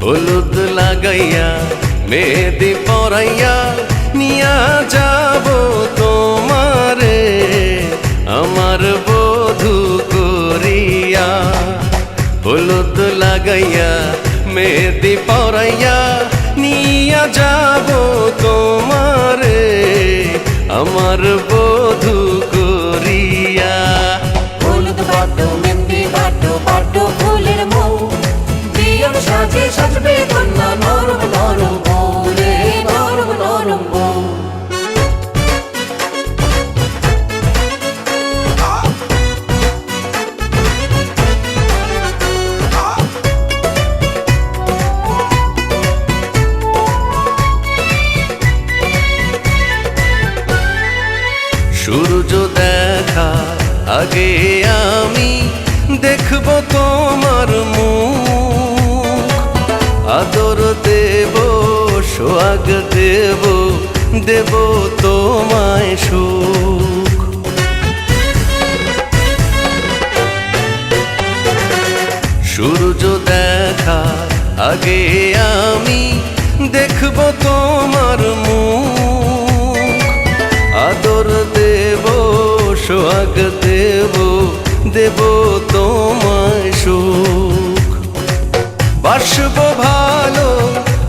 হলুদ লাগাইয়া মেহেদি পরাইয়া নিয়া যাব তোমারে আমার বধূ করিয়া। হলুদ লাগাইয়া মেহেদি পরাইয়া নিয়া যাব তোমারে আমার বধূ করিয়া। হলুদ বাটো মেহেদি বাটো বাটো ফুলের মৌ বিয়ের সাজে সাজবে কন্যা নরম নরম বউ রে নরম নরম বউ। সূর্য দেখা আগে আমি দেখব তোমার মুখ, আদর দেব সোহাগ দেব দেব তোমায় সুখ। সূর্য দেখা আগে আমি দেখব তোমার মুখ, আদর দেব সোহাগ দেব দেব তোমায় সুখ। বাসব ভালো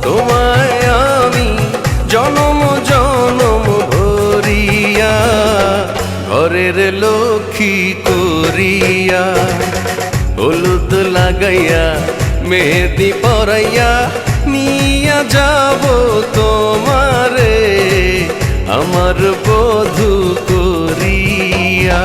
তোমায় আমি জনম জনম ভরিয়া, ঘরের লক্ষ্মী করিয়া। হলুদ লাগাইয়া মেহেদি পরাইয়া নিয়া যাব তোমারে আমার বধূ করিয়া।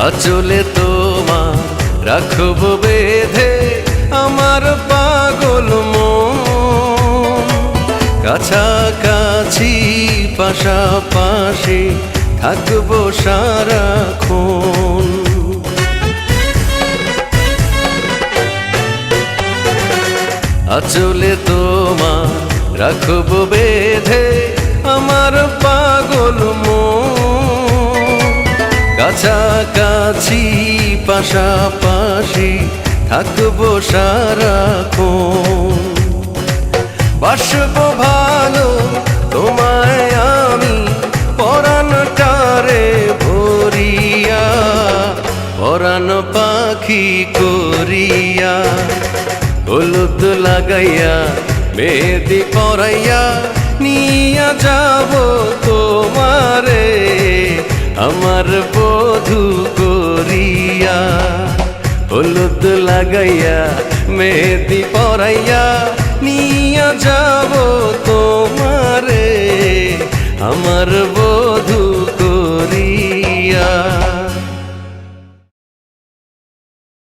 আঁচলে তোমার রাখব বেঁধে আমার পাগল মন, কাছাকাছি পাশাপাশি থাকবো সারাক্ষণ। আঁচলে তোমার রাখব বেঁধে আমার পাগল মন, কাছাকাছি পাশাপাশি থাকবো সারাক্ষণ। বাসব ভালো তোমায় আমি পরাণটারে ভরিয়া, পরাণ পাখি করিয়া। হলুদ লাগাইয়া মেহেদি পরাইয়া নিয়া যাব তোমারে আমার বধূ করিয়া। হলুদ লাগাইয়া মেহেদি পরাইয়া নিয়া যাব তোমারে আমার